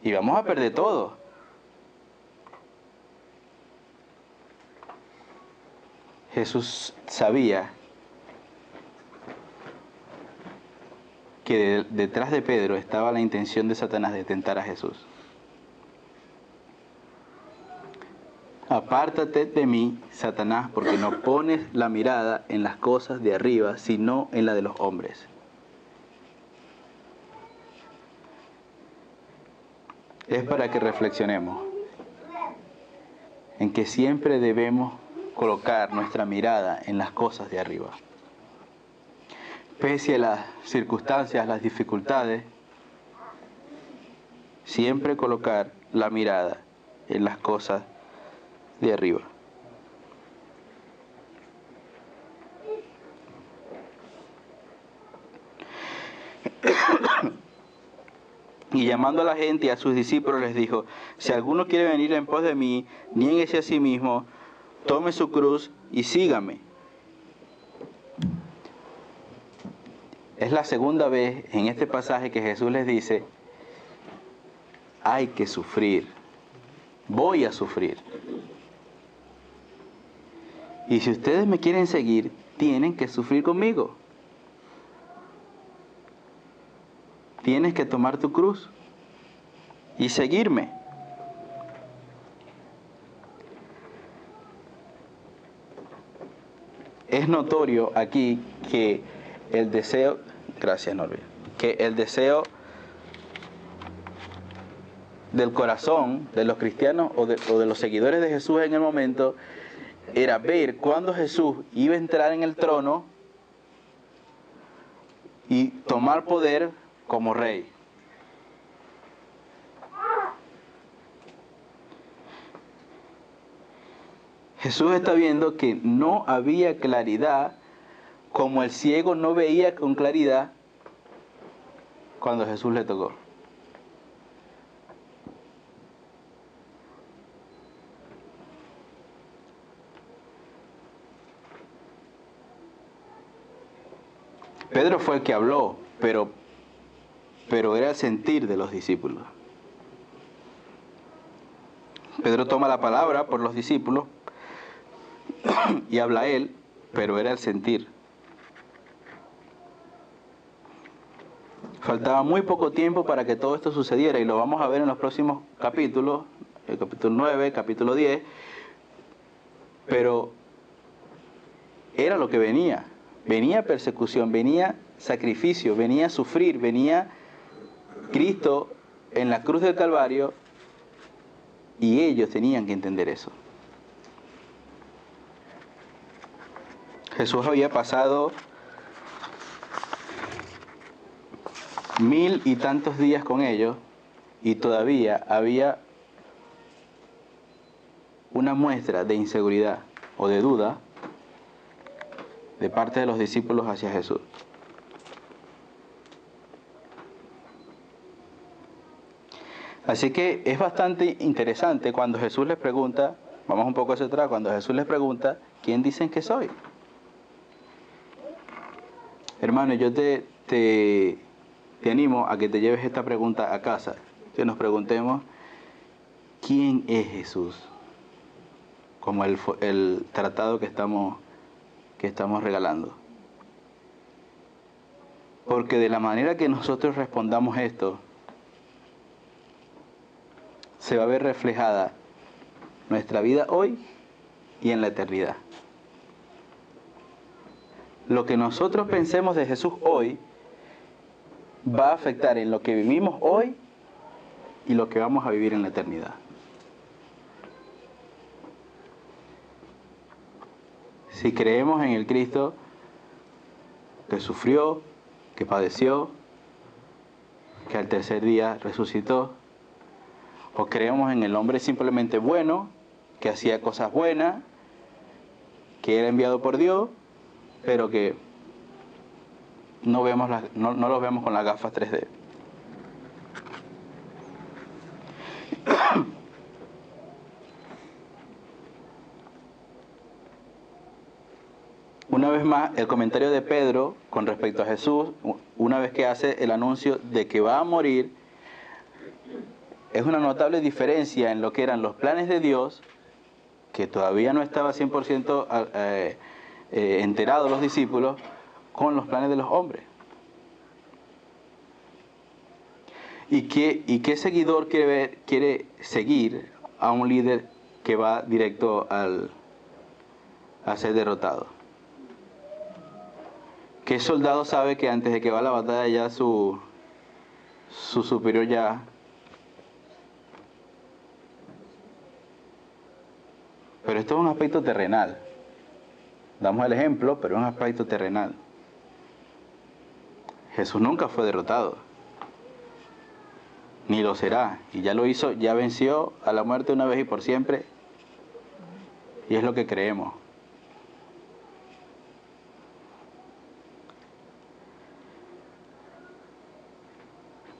y vamos a perder todo. Jesús sabía que detrás de Pedro estaba la intención de Satanás de tentar a Jesús. Apártate de mí, Satanás, porque no pones la mirada en las cosas de arriba, sino en la de los hombres. Es para que reflexionemos en que siempre debemos colocar nuestra mirada en las cosas de arriba. Pese a las circunstancias, las dificultades, siempre colocar la mirada en las cosas de arriba. Y llamando a la gente y a sus discípulos les dijo: si alguno quiere venir en pos de mí, niéguese a sí mismo, tome su cruz y sígame. Es la segunda vez en este pasaje que Jesús les dice: hay que sufrir, voy a sufrir. Y si ustedes me quieren seguir, tienen que sufrir conmigo. Tienes que tomar tu cruz y seguirme. Es notorio aquí que el deseo, gracias Norby, que el deseo del corazón de los cristianos o de los seguidores de Jesús en el momento era ver cuándo Jesús iba a entrar en el trono y tomar poder como rey. Jesús está viendo que no había claridad, como el ciego no veía con claridad cuando Jesús le tocó. Pedro fue el que habló, pero era el sentir de los discípulos. Pedro toma la palabra por los discípulos y habla él, pero era el sentir. Faltaba muy poco tiempo para que todo esto sucediera y lo vamos a ver en los próximos capítulos, el capítulo 9, capítulo 10, pero era lo que venía. Venía persecución, venía sacrificio, venía sufrir, venía Cristo en la cruz del Calvario y ellos tenían que entender eso. Jesús había pasado 1000 y tantos días con ellos y todavía había una muestra de inseguridad o de duda de parte de los discípulos hacia Jesús. Así que es bastante interesante cuando Jesús les pregunta, vamos un poco hacia atrás, cuando Jesús les pregunta, ¿quién dicen que soy? Hermano, yo te animo a que te lleves esta pregunta a casa, que nos preguntemos, ¿quién es Jesús? Como el tratado que estamos regalando. Porque de la manera que nosotros respondamos esto, se va a ver reflejada nuestra vida hoy y en la eternidad. Lo que nosotros pensemos de Jesús hoy va a afectar en lo que vivimos hoy y lo que vamos a vivir en la eternidad. Si creemos en el Cristo que sufrió, que padeció, que al tercer día resucitó, o creemos en el hombre simplemente bueno, que hacía cosas buenas, que era enviado por Dios, pero que no los vemos con las gafas 3D. Una vez más, el comentario de Pedro con respecto a Jesús, una vez que hace el anuncio de que va a morir, es una notable diferencia en lo que eran los planes de Dios, que todavía no estaba 100% enterados los discípulos, con los planes de los hombres. ¿Y qué seguidor quiere seguir a un líder que va directo a ser derrotado? ¿Qué soldado sabe que antes de que va a la batalla ya su superior ya... Pero esto es un aspecto terrenal. Damos el ejemplo, pero es un aspecto terrenal. Jesús nunca fue derrotado. Ni lo será. Y ya lo hizo, ya venció a la muerte una vez y por siempre. Y es lo que creemos.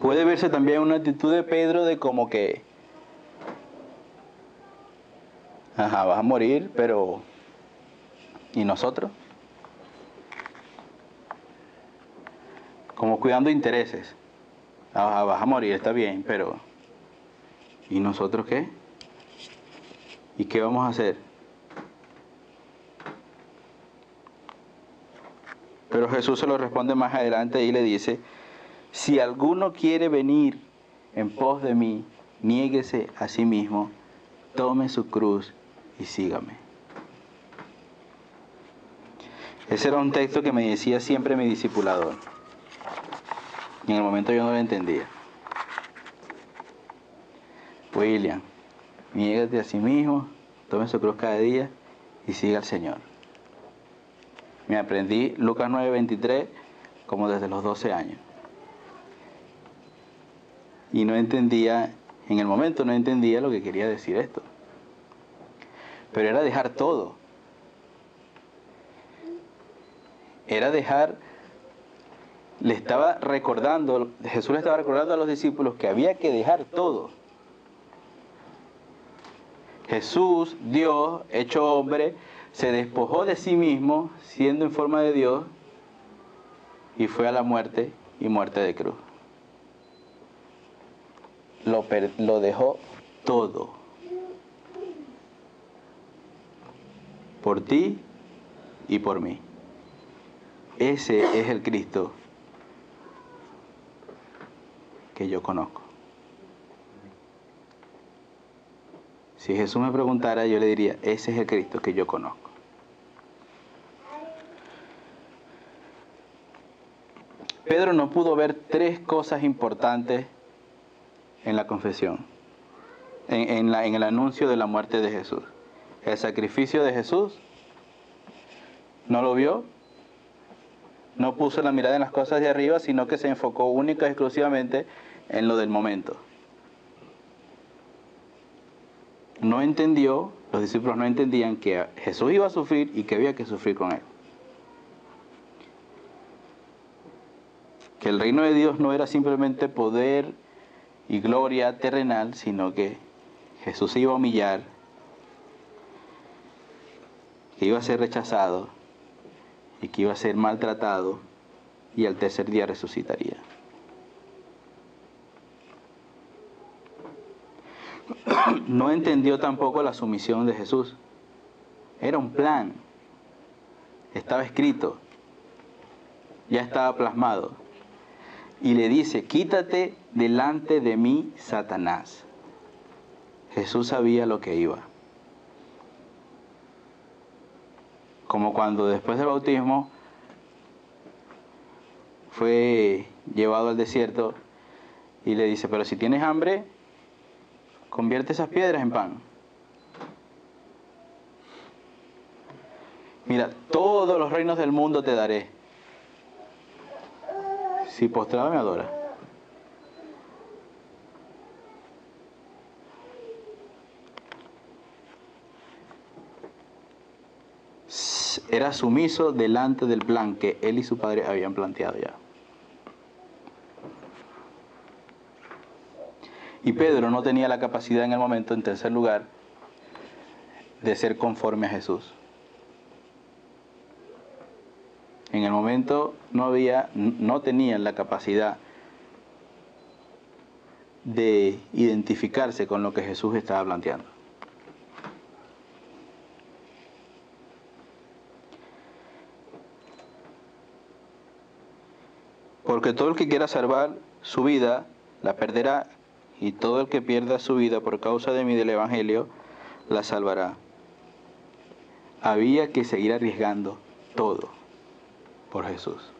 Puede verse también una actitud de Pedro de como que, ajá, vas a morir, pero ¿y nosotros? Como cuidando intereses. Ajá, vas a morir, está bien, pero ¿y nosotros qué? ¿Y qué vamos a hacer? Pero Jesús se lo responde más adelante y le dice: si alguno quiere venir en pos de mí, niéguese a sí mismo, tome su cruz y sígame. Ese era un texto que me decía siempre mi discipulador. Y en el momento yo no lo entendía. William, niégate a sí mismo, tome su cruz cada día y siga al Señor. Me aprendí Lucas 9:23 como desde los 12 años. Y no entendía, en el momento no entendía lo que quería decir esto. Pero era dejar todo. Era dejar, Jesús le estaba recordando a los discípulos que había que dejar todo. Jesús, Dios, hecho hombre, se despojó de sí mismo, siendo en forma de Dios, y fue a la muerte y muerte de cruz. Lo dejó todo. Por ti y por mí. Ese es el Cristo que yo conozco. Si Jesús me preguntara, yo le diría: ese es el Cristo que yo conozco. Pedro no pudo ver tres cosas importantes en la confesión, en el anuncio de la muerte de Jesús. El sacrificio de Jesús, no lo vio, no puso la mirada en las cosas de arriba, sino que se enfocó única y exclusivamente en lo del momento. No entendió, los discípulos no entendían que Jesús iba a sufrir y que había que sufrir con él. Que el reino de Dios no era simplemente poder y gloria terrenal, sino que Jesús se iba a humillar, que iba a ser rechazado y que iba a ser maltratado y al tercer día resucitaría. No entendió tampoco la sumisión de Jesús. Era un plan, estaba escrito, ya estaba plasmado. Y le dice: quítate delante de mí, Satanás. Jesús sabía lo que iba. Como cuando después del bautismo fue llevado al desierto y le dice: pero si tienes hambre, convierte esas piedras en pan. Mira, todos los reinos del mundo te daré, si postrado me adoras. Era sumiso delante del plan que él y su padre habían planteado ya. Y Pedro no tenía la capacidad en el momento, en tercer lugar, de ser conforme a Jesús. En el momento no tenían la capacidad de identificarse con lo que Jesús estaba planteando. Porque todo el que quiera salvar su vida, la perderá, y todo el que pierda su vida por causa de mí del Evangelio, la salvará. Había que seguir arriesgando todo por Jesús,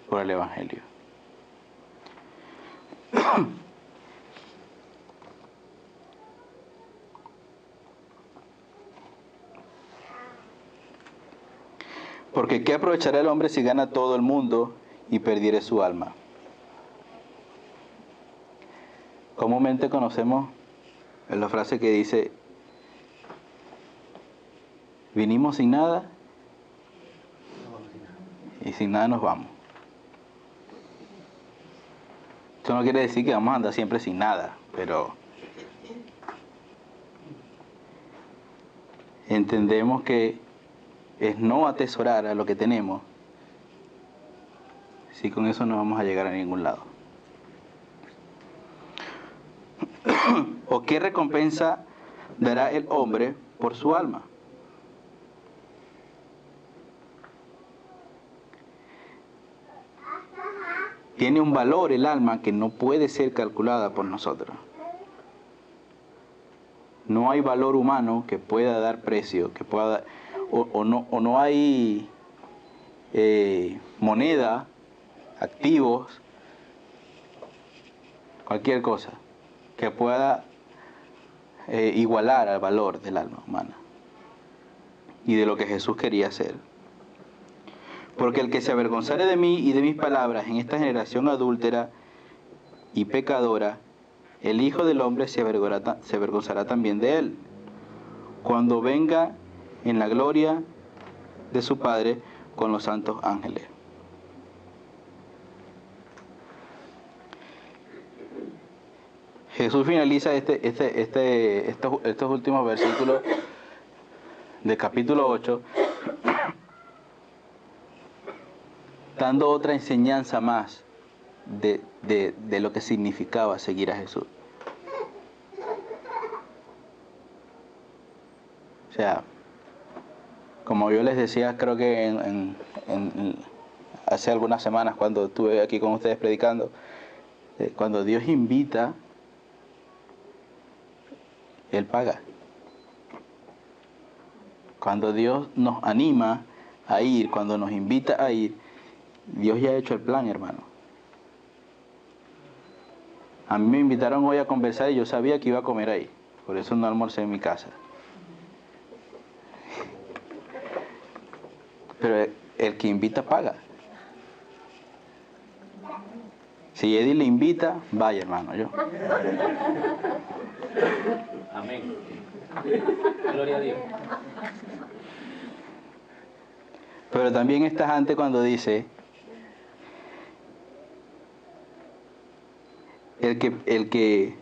por el Evangelio. Porque ¿qué aprovechará el hombre si gana todo el mundo y perdiere su alma? Comúnmente conocemos la frase que dice: vinimos sin nada y sin nada nos vamos. Esto no quiere decir que vamos a andar siempre sin nada, pero entendemos que es no atesorar a lo que tenemos, si con eso no vamos a llegar a ningún lado. ¿O qué recompensa dará el hombre por su alma? Tiene un valor el alma que no puede ser calculada por nosotros. No hay valor humano que pueda dar precio, que pueda, o no hay moneda, activos, cualquier cosa que pueda igualar al valor del alma humana y de lo que Jesús quería hacer. Porque el que se avergonzare de mí y de mis palabras en esta generación adúltera y pecadora, el Hijo del Hombre se avergonzará también de él, cuando venga en la gloria de su Padre con los santos ángeles. Jesús finaliza estos últimos versículos del capítulo 8 dando otra enseñanza más de lo que significaba seguir a Jesús. O sea, como yo les decía, creo que hace algunas semanas cuando estuve aquí con ustedes predicando, cuando Dios invita, Él paga. Cuando Dios nos anima a ir, cuando nos invita a ir, Dios ya ha hecho el plan, hermano. A mí me invitaron hoy a conversar y yo sabía que iba a comer ahí. Por eso no almorcé en mi casa. Pero el que invita paga. Si Eddie le invita, vaya, hermano, yo. Amén. Gloria a Dios. Pero también está antes cuando dice: el que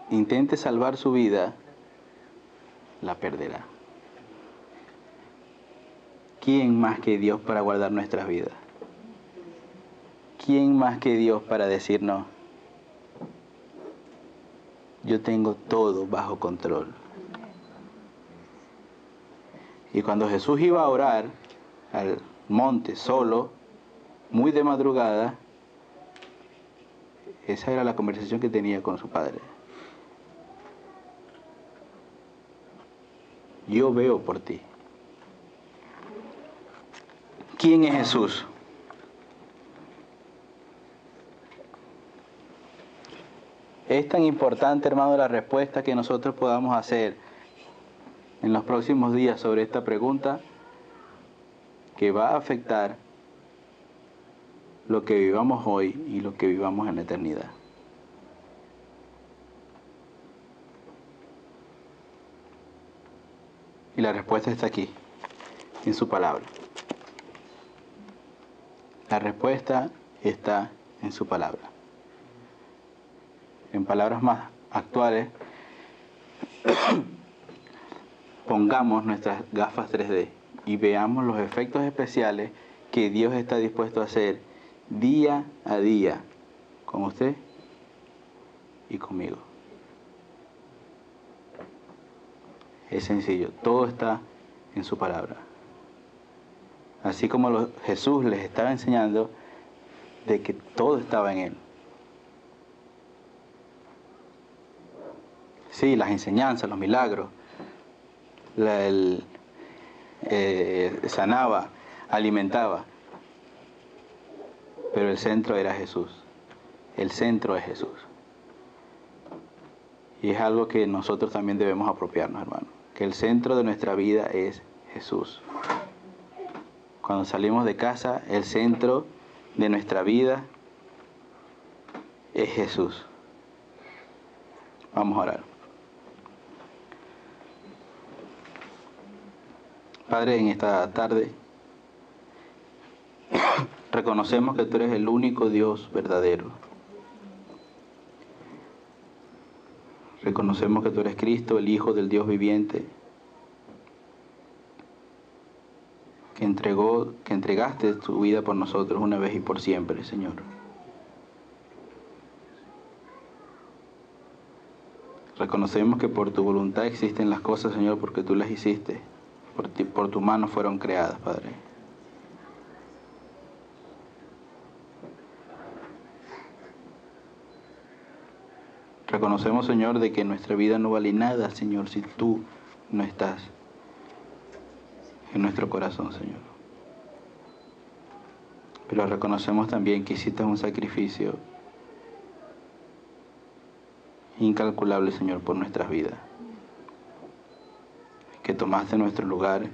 intente salvar su vida, la perderá. ¿Quién más que Dios para guardar nuestras vidas? ¿Quién más que Dios para decirnos: yo tengo todo bajo control? Y cuando Jesús iba a orar al monte solo, muy de madrugada, esa era la conversación que tenía con su Padre. Yo veo por ti. ¿Quién es Jesús? Es tan importante, hermano, la respuesta que nosotros podamos hacer en los próximos días sobre esta pregunta, que va a afectar lo que vivamos hoy y lo que vivamos en la eternidad. Y la respuesta está aquí, en su palabra. La respuesta está en su palabra. En palabras más actuales, pongamos nuestras gafas 3D y veamos los efectos especiales que Dios está dispuesto a hacer día a día con usted y conmigo. Es sencillo, todo está en su palabra. Así como Jesús les estaba enseñando de que todo estaba en Él. Sí, las enseñanzas, los milagros, sanaba, alimentaba, pero el centro era Jesús. El centro es Jesús. Y es algo que nosotros también debemos apropiarnos, hermano. Que el centro de nuestra vida es Jesús. Cuando salimos de casa, el centro de nuestra vida es Jesús. Vamos a orar. Padre, en esta tarde reconocemos que tú eres el único Dios verdadero. Reconocemos que tú eres Cristo, el Hijo del Dios viviente, que entregaste tu vida por nosotros una vez y por siempre, Señor. Reconocemos que por tu voluntad existen las cosas, Señor, porque tú las hiciste. Por tu mano fueron creadas, Padre. Reconocemos, Señor, de que nuestra vida no vale nada, Señor, si tú no estás en nuestro corazón, Señor. Pero reconocemos también que hiciste un sacrificio incalculable, Señor, por nuestras vidas. Que tomaste nuestro lugar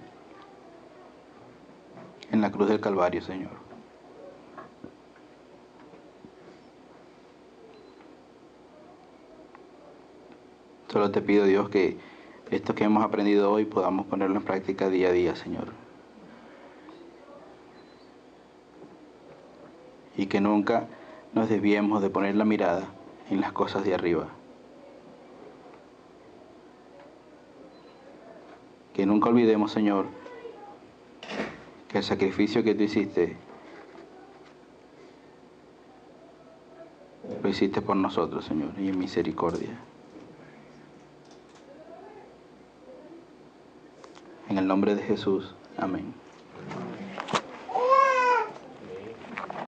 en la cruz del Calvario, Señor. Solo te pido, Dios, que esto que hemos aprendido hoy podamos ponerlo en práctica día a día, Señor. Y que nunca nos desviemos de poner la mirada en las cosas de arriba. Que nunca olvidemos, Señor, que el sacrificio que tú hiciste, lo hiciste por nosotros, Señor, y en misericordia. En el nombre de Jesús. Amén.